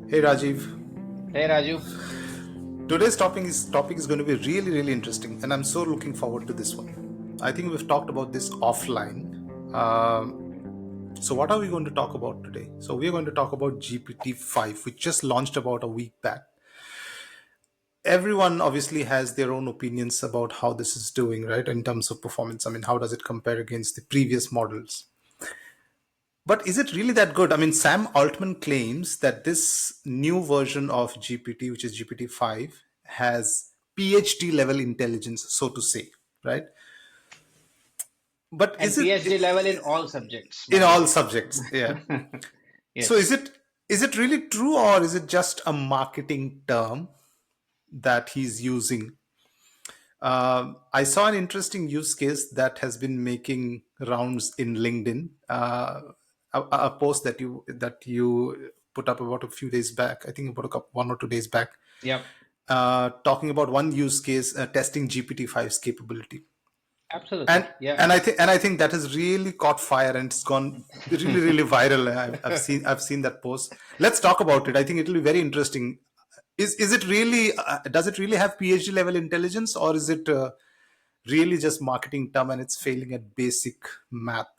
Hey Rajiv, Hey Raju. today's topic is going to be really really interesting, and I'm so looking forward to this one. I think we've talked about this offline. So what are we going to talk about today? So we're going to talk about GPT-5, which just launched about a week back. Everyone obviously has their own opinions about how this is doing, right? In terms of performance, I mean, how does it compare against the previous models? But is it really that good? I mean, Sam Altman claims that this new version of GPT, which is GPT-5, has PhD level intelligence, so to say, right? But And is it PhD level in all subjects, in by the all way. subjects? Yeah. So Yes. is it really true, or is it just a marketing term that he's using? I saw an interesting use case that has been making rounds in LinkedIn. A post that you put up about a few days back. I think about 1 or 2 days back, Yep. talking about one use case testing GPT-5's capability. And Absolutely. Yeah. and I think that has really caught fire and it's gone really really viral. I've seen that post. Let's talk about it. I think it will be very interesting. Is it really does it really have PhD level intelligence, or is it really just marketing term and it's failing at basic math?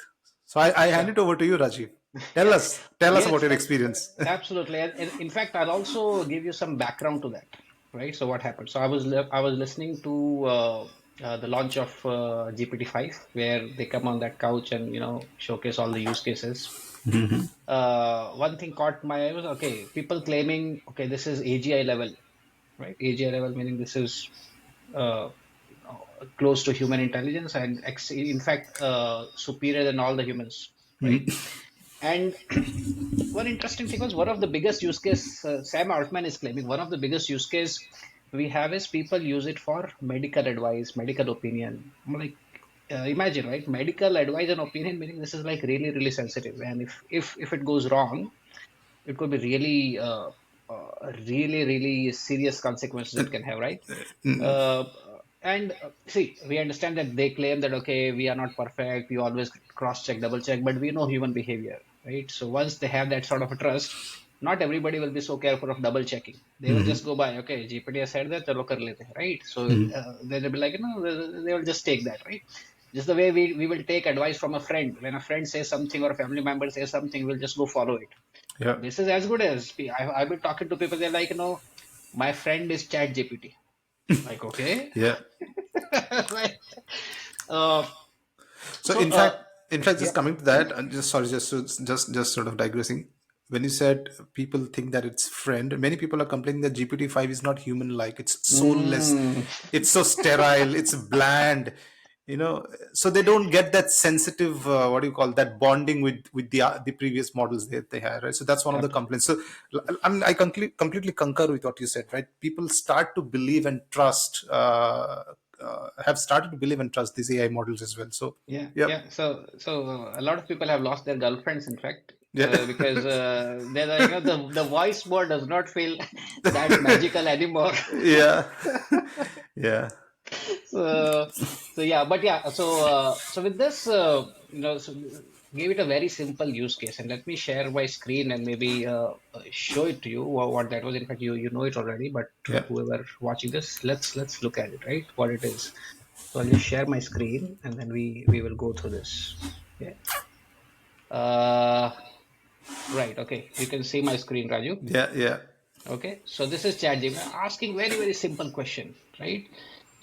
So I hand Sure. it over to you, Rajiv. Tell Yeah. us, tell us about Yes. your experience. Absolutely. And in fact, I'll also give you some background to that. Right. So what happened? So I was listening to the launch of GPT-5, where they come on that couch and showcase all the use cases. One thing caught my eye was, okay, people claiming, okay, this is AGI level, right? AGI level meaning this is uh, close to human intelligence and in fact superior than all the humans, right? And one interesting thing was one of the biggest use case Sam Altman is claiming one of the biggest use case we have is people use it for medical advice, medical opinion. I'm like, imagine, right? Medical advice and opinion meaning this is like really really sensitive, and if it goes wrong, it could be really really serious consequences it can have, right? Uh, and see, we understand that they claim that, okay, we are not perfect, we always cross check, double check, but we know human behavior, right? So once they have that sort of a trust, not everybody will be so careful of double checking. They will just go by, okay, GPT has said that, chalo kar lete, hain, right? So they'll be like, they will just take that, right? Just the way we will take advice from a friend. When a friend says something or a family member says something, we'll just go follow it. Yeah, This is as good as I've been talking to people, they're like, my friend is Chat GPT. Like, okay. yeah. Right. Uh, So so, in fact, just yeah. coming to that, and just sorry, just sort of digressing. When you said people think that it's friend, many people are complaining that GPT-5 is not human-like. It's soulless. Mm, It's so sterile. It's bland. You know, so they don't get that sensitive. What do you call that bonding with the previous models they had, right? So that's one of the absolutely. complaints. So I completely concur with what you said, right? People start to believe and trust. Have started to believe and trust these AI models as well. So, Yeah, yep. yeah. So a lot of people have lost their girlfriends, in fact, Yeah. because they're like, the voice mode does not feel that magical anymore. Yeah. Yeah. So, so yeah, but yeah, so with this, so give it a very simple use case, and let me share my screen and maybe show it to you what that was. In fact, you know it already, but Yeah. whoever watching this, let's look at it, right? What it is. So I'll just share my screen, and then we will go through this. Yeah. Uh, right. Okay. You can see my screen, Raju. Yeah. Yeah. Okay. So this is ChatGPT asking very very simple question, right?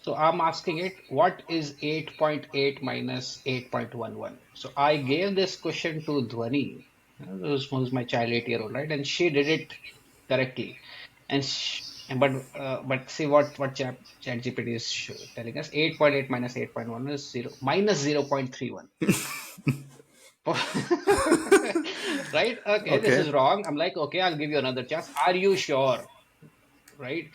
So I'm asking it, what is 8.8 minus 8.11? So I gave this question to Dhwani, who's my child, 8-year-old, right? And she did it correctly. But see what ChatGPT is telling us. 8.8 minus 8.1 is 0.31. Right? Okay, this Okay. is wrong. I'm like, okay, I'll give you another chance. Are you sure? Right?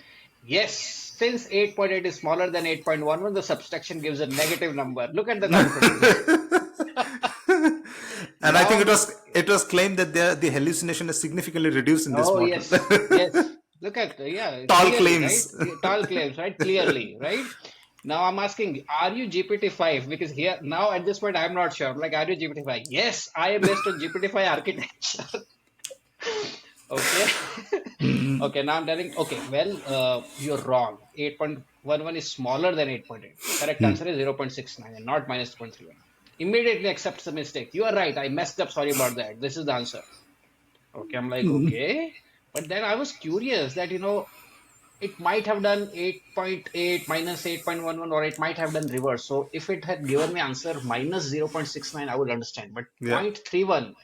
Yes, since 8.8 is smaller than 8.11, the subtraction gives a negative number. Look at the confidence. And I think it Now, was it was claimed that the hallucination is significantly reduced in this oh model. yes, yes. Look at, yeah, Tall clearly, right? claims. Tall claims, right? Clearly, right? Now I'm asking, are you GPT-5? Because here, now at this point, I'm not sure. I'm like, are you GPT-5? Yes, I am based on GPT-5 architecture. Okay. Okay, now I'm telling, okay, well, you're wrong. 8.11 is smaller than 8.8. Correct answer is 0.69 and not minus 0.31. Immediately accepts the mistake. You are right. I messed up. Sorry about that. This is the answer. Okay, I'm like, okay. But then I was curious that, it might have done 8.8 minus 8.11, or it might have done reverse. So if it had given me answer minus 0.69, I would understand. But Yeah. 0.31,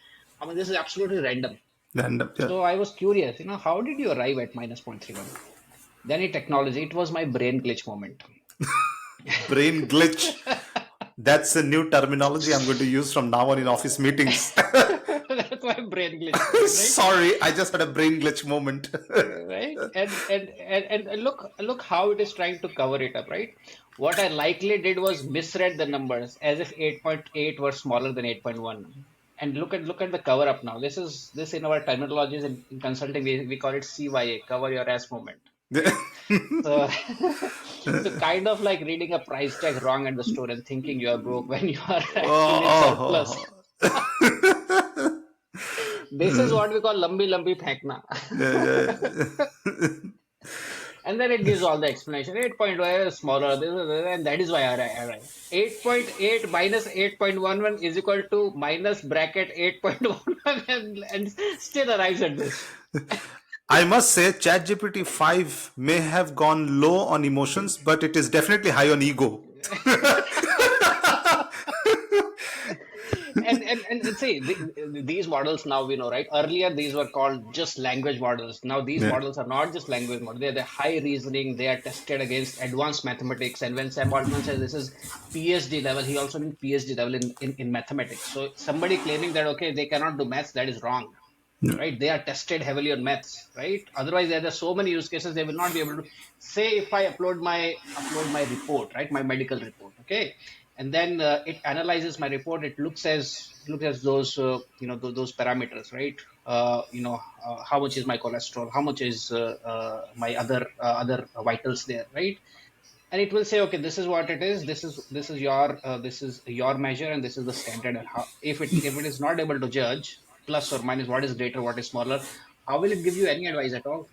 I mean, this is absolutely random. And yeah. So I was curious, how did you arrive at minus 0.31? Then it acknowledged it was my brain glitch moment. Brain glitch. That's a new terminology I'm going to use from now on in office meetings. That's my brain glitch moment, right? Sorry, I just had a brain glitch moment. Right? And look how it is trying to cover it up, right? What I likely did was misread the numbers as if 8.8 were smaller than 8.1. And look at the cover up now. This in our terminologies in consulting, we call it CYA, cover your ass moment, right? So so kind of like reading a price tag wrong at the store and thinking you are broke when you are actually in surplus. Oh, oh. This is what we call lambi lambi phekna. Yeah, yeah, yeah. And then it gives all the explanation. 8.1 is smaller, and that is why I arrive. 8.8 minus 8.11 is equal to minus bracket 8.11, and still arrives at this. I must say, ChatGPT 5 may have gone low on emotions, but it is definitely high on ego. And see, these models now we know, right? Earlier these were called just language models. Now these Yeah. models are not just language models. They're high reasoning. They are tested against advanced mathematics. And when Sam Altman says this is PhD level, he also means PhD level in mathematics. So somebody claiming that okay they cannot do maths, that is wrong, Yeah. right? They are tested heavily on maths, right? Otherwise, there are so many use cases they will not be able to say if I upload my report, right, my medical report, okay, and then it analyzes my report. It looks as those those parameters, right? How much is my cholesterol? How much is my other vitals there, right? And it will say okay, this is what it is, this is your measure, and this is the standard. And how, if it is not able to judge plus or minus what is greater, what is smaller, how will it give you any advice at all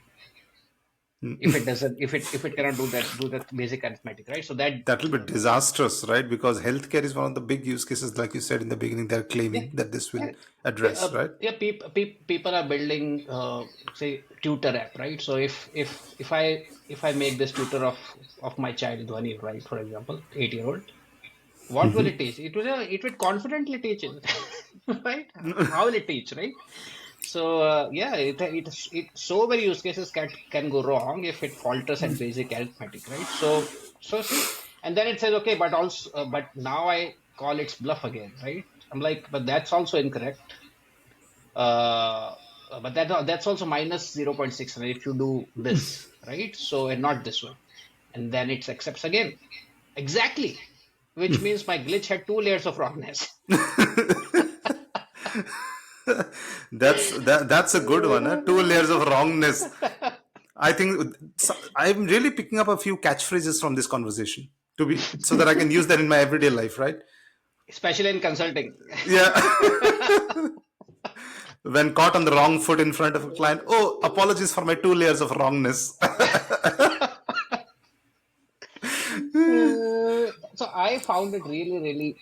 if it doesn't, if it cannot do that basic arithmetic, right? So that That will be disastrous, right? Because healthcare is one of the big use cases, like you said in the beginning, they're yeah, claiming that this will yeah. address, right? Yeah, people are building say tutor app, right? So if I make this tutor of my child Dhwani, right, for example, 8-year-old, what will it teach? It will confidently teach it, right? How will it teach, right? So yeah, so many use cases can go wrong if it falters at basic arithmetic, right? So see, and then it says okay, but now I call its bluff again, right? I'm like, but that's also incorrect. Uh, but that's also minus 0.6 if you do this, right? So and not this one, and then it accepts again. Exactly, which means my glitch had two layers of wrongness. That's a good one. Huh? Two layers of wrongness. I think I'm really picking up a few catchphrases from this conversation to be so that I can use that in my everyday life, right? Especially in consulting. Yeah. When caught on the wrong foot in front of a client, oh, apologies for my two layers of wrongness. So I found it really, really,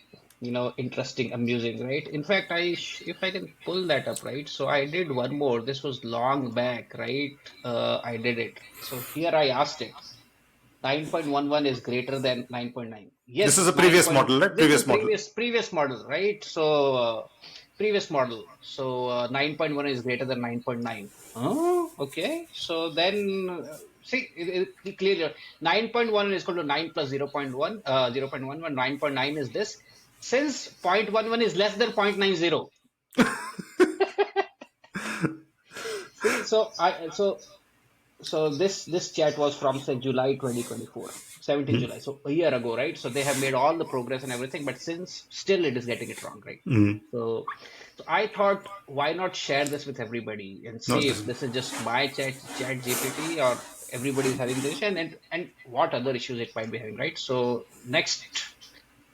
interesting, amusing, right? In fact, if I can pull that up, right? So I did one more. This was long back, right? I did it. So here I asked it. 9.11 is greater than 9.9. This is Yes, a 9 previous point. model, right? This is Previous model. previous model, right? So previous model. So 9.1 is greater than 9.9. Oh, okay. So then see clearly 9.1 is equal to 9 plus 0.1, 0.11. 9.9 is this. Since 0.11 is less than 0.90. See, so this chat was from say July 2024, 17 July, so a year ago, right? So they have made all the progress and everything, but since still it is getting it wrong, right? So I thought, why not share this with everybody and No, see if this is just my chat GPT or everybody is having this, and what other issues it might be having, right? So next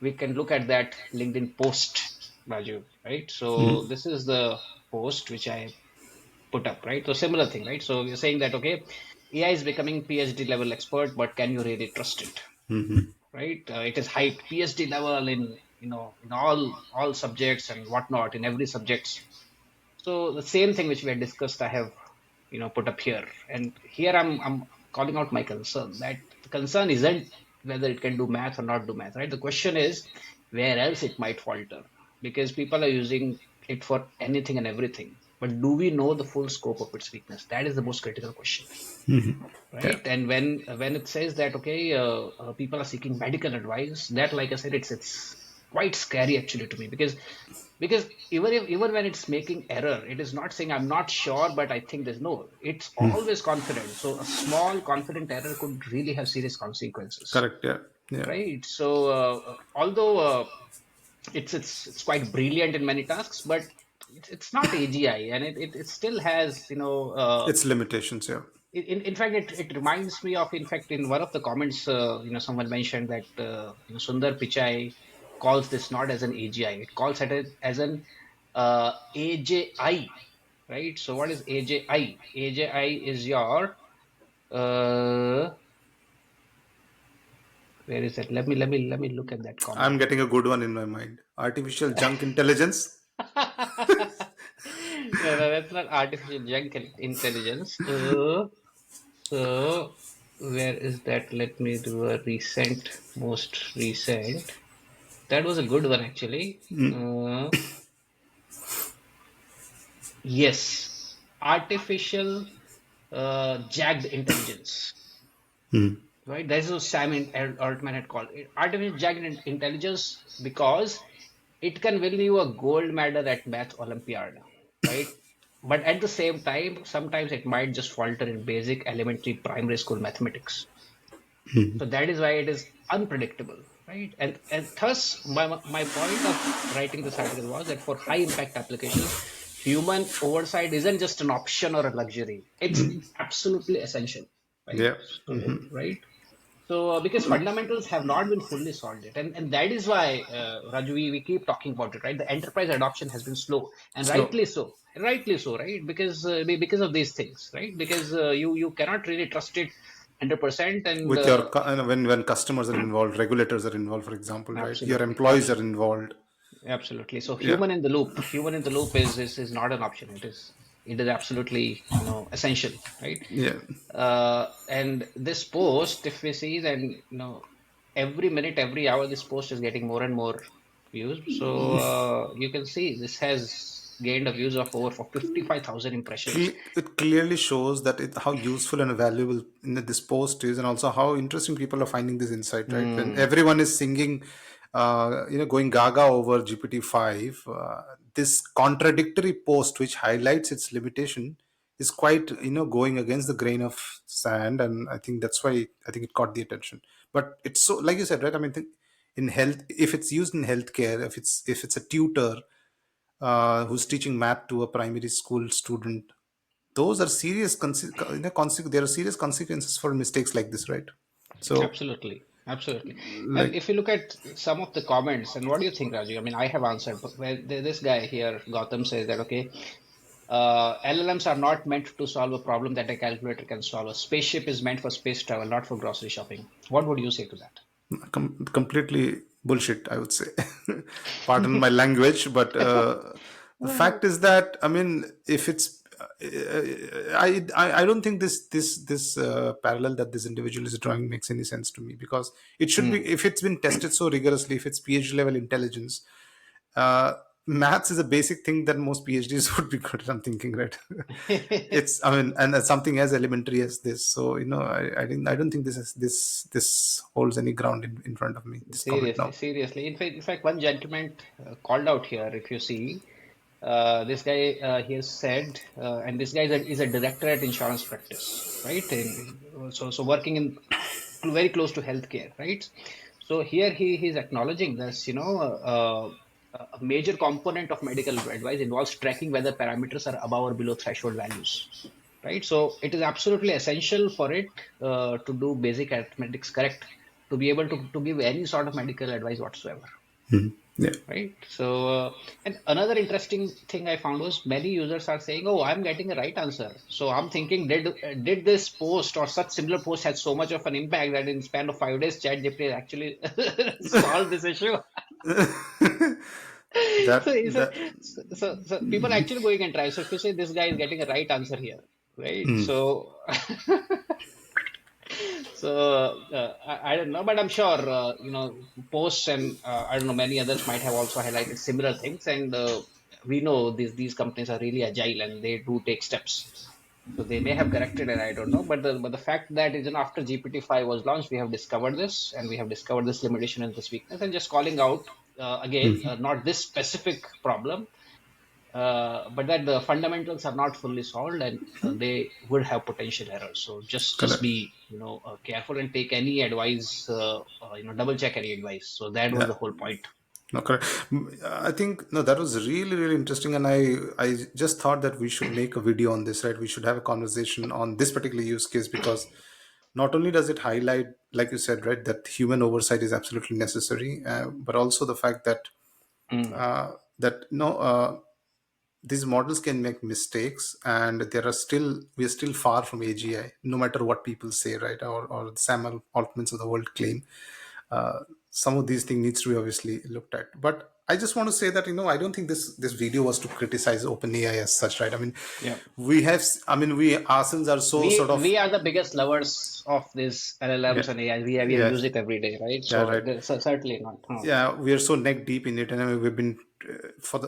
we can look at that LinkedIn post, Raju, right? So this is the post which I put up, right? So similar thing, right? So you're saying that, okay, AI is becoming PhD level expert, but can you really trust it, right? It is hyped PhD level in, in all subjects and whatnot, in every subjects. So the same thing which we had discussed, I have, put up here. And here I'm calling out my concern, that the concern isn't whether it can do math or not do math, right? The question is where else it might falter, because people are using it for anything and everything. But do we know the full scope of its weakness? That is the most critical question, Yeah. right? And when it says that, okay, people are seeking medical advice, that, like I said, it's quite scary actually to me, because even when it's making error, it is not saying I'm not sure, but I think there's no. It's always confident. So a small confident error could really have serious consequences, Correct. Yeah. Yeah. right? So although it's quite brilliant in many tasks, but it's not AGI, and it still has, Its limitations. Yeah. in fact, it reminds me of, in fact, in one of the comments, someone mentioned that, Sundar Pichai calls this not as an AGI, it calls it as an AJI, right? So what is AJI? AJI is your, uh, where is that? Let me look at that I'm comment. getting a good one in my mind. Artificial junk intelligence. No, no, that's not artificial intelligence. So where is that? Let me do a most recent. That was a good one actually. Yes, artificial jagged intelligence. Right? That's what Altman had called it. Artificial jagged intelligence, because it can win you a gold medal at Math Olympiad, right? But at the same time, sometimes it might just falter in basic elementary primary school mathematics. So that is why it is unpredictable, right? And thus, my point of writing this article was that for high impact applications, human oversight isn't just an option or a luxury. It's absolutely essential, right? Yeah. So, right. So, because fundamentals have not been fully solved yet, and that is why, Raju, we keep talking about it, right? The enterprise adoption has been slow, and Slow. rightly so, right? Because of these things, right? Because you cannot really trust it 100%, and With your when customers are involved, regulators are involved, for example, right? Your absolutely, employees are involved. absolutely. So Yeah. human in the loop is not an option. It is absolutely, essential, right? Yeah. And this post, if we see, then, every minute, every hour, this post is getting more and more views. So you can see this has gained a views of over for 55,000 impressions. It clearly shows that how useful and valuable this post is, and also how interesting people are finding this insight. Right, when Hmm, everyone is singing, going gaga over GPT-5, this contradictory post, which highlights its limitation, is quite going against the grain of sand, and I think that's why I think it caught the attention. But it's so, like you said, right? I mean, in health, if it's used in healthcare, if it's a tutor who's teaching math to a primary school student, those are serious there are serious consequences for mistakes like this, right? So, absolutely, absolutely. And like, if you look at some of the comments, and what do you think, Raju? I mean, I have answered, but where this guy here, Gautam, says that, okay, LLMs are not meant to solve a problem that a calculator can solve. A spaceship is meant for space travel, not for grocery shopping. What would you say to that? completely bullshit, I would say. Pardon my language, but the fact is that, I mean, if it's I don't think this parallel that this individual is drawing makes any sense to me, because it should be, Hmm. if it's been tested so rigorously, if it's PhD level intelligence, uh, maths is a basic thing that most PhDs would be good at. I'm thinking, right? It's, I mean, and something as elementary as this. So, I don't think this holds any ground in front of me. This comment Seriously, now. seriously. In fact, one gentleman called out here. If you see, this guy he has said, and this guy is a director at insurance practice, right? So working in very close to healthcare, right? So here he's acknowledging this. A major component of medical advice involves tracking whether parameters are above or below threshold values, right? So it is absolutely essential for it to do basic arithmetics correct to be able to give any sort of medical advice whatsoever. Yeah. right? So, and another interesting thing I found was many users are saying, "Oh, I'm getting a right answer." So I'm thinking, did this post or such similar post had so much of an impact that in span of 5 days, ChatGPT actually solved this issue? So, that so, that so people are actually going and try. So if you say this guy is getting a right answer here, right? So, I don't know, but I'm sure posts and I don't know many others might have also highlighted similar things, and we know these companies are really agile and they do take steps. So they may have corrected it, I don't know, but the fact that even after GPT-5 was launched, we have discovered this and we have discovered this limitation and this weakness, and just calling out again, not this specific problem, but that the fundamentals are not fully solved and they would have potential errors. So just correct. be careful and take any advice, double check any advice. So that was Yeah. the whole point. No, correct. I think no, that was really, really interesting, and I just thought that we should make a video on this, right? We should have a conversation on this particular use case because not only does it highlight, like you said, right, that human oversight is absolutely necessary, but also the fact that Mm. that no, these models can make mistakes, and there are still we are still far from AGI, no matter what people say, right? Or Sam Altmans of the world claim. uh, some of these things needs to be obviously looked at, but I just want to say that I don't think this video was to criticize OpenAI as such, right? I mean, Yeah. we ourselves are so sort of, We are the biggest lovers of these yeah, LLMs and AI. We have yeah, used it every day, right? yeah, So right. certainly not. Huh. Yeah, we are so neck deep in it, and I mean, we've been from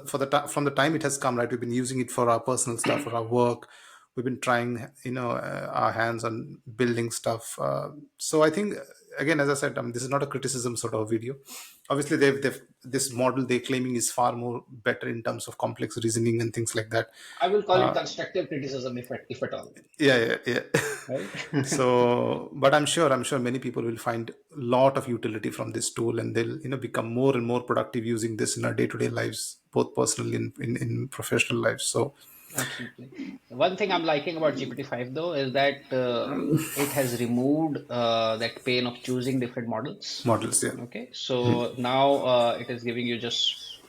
the time it has come, right, we've been using it for our personal stuff, for our work. We've been trying our hands on building stuff, so I think, again, as I said, this is not a criticism sort of video. Obviously they've this model they're claiming is far more better in terms of complex reasoning and things like that. I will call it uh, constructive criticism if at all, yeah, yeah, yeah. right? So, but I'm sure many people will find a lot of utility from this tool, and they'll become more and more productive using this in our day-to-day lives, both personally and in professional lives. So, Absolutely. One thing I'm liking about GPT-5 though is that it has removed that pain of choosing different models. models, yeah. Okay, so now it is giving you just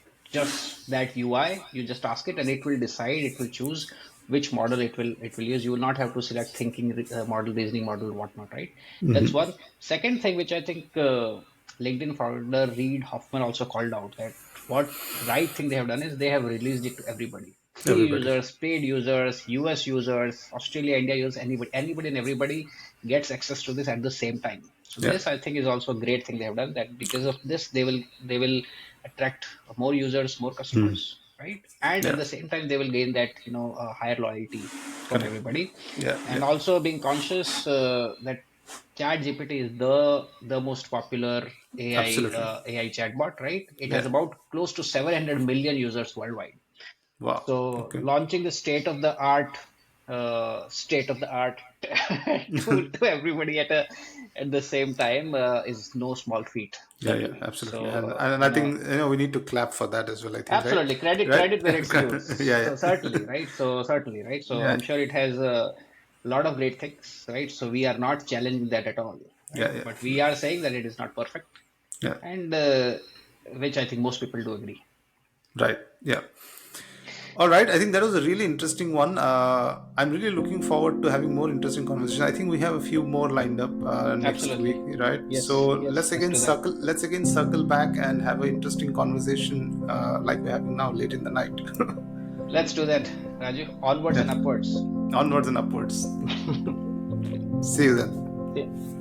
that UI. You just ask it, and it will decide. It will choose which model it will use. You will not have to select thinking model, reasoning model, whatnot, right? That's one. Second thing, which I think LinkedIn founder Reid Hoffman also called out, that what right thing they have done is they have released it to everybody. Free Everybody, users, paid users, US users, Australia, India users, anybody and everybody gets access to this at the same time. So yeah, this I think is also a great thing they have done, that because of this they will attract more users, more customers, right? And at yeah, the same time they will gain that higher loyalty from correct, everybody. yeah, And yeah, also being conscious that Chat GPT is the most popular absolutely. AI chatbot, right? It has Yeah, about close to 700 million users worldwide. wow, So okay. launching the state of the art to everybody at the same time is no small feat, Yeah, yeah, certainly. absolutely. So And I think we need to clap for that as well, I think, right? absolutely, credit Right. credit where it's due. Yeah, So yeah, certainly, right? So certainly, right? So yeah, I'm sure it has a lot of great things, right? So we are not challenging that at all, right? yeah, yeah, But we are saying that it is not perfect, yeah. and which I think most people do agree. Right. Yeah. All right. I think that was a really interesting one. I'm really looking forward to having more interesting conversation. I think we have a few more lined up next week, Absolutely. right? So Yes, yes, let's do that. let's again circle back and have an interesting conversation like we're having now late in the night. Let's do that, Raju. Onwards Yeah. and upwards. Onwards and upwards. Okay. See you then. Yeah.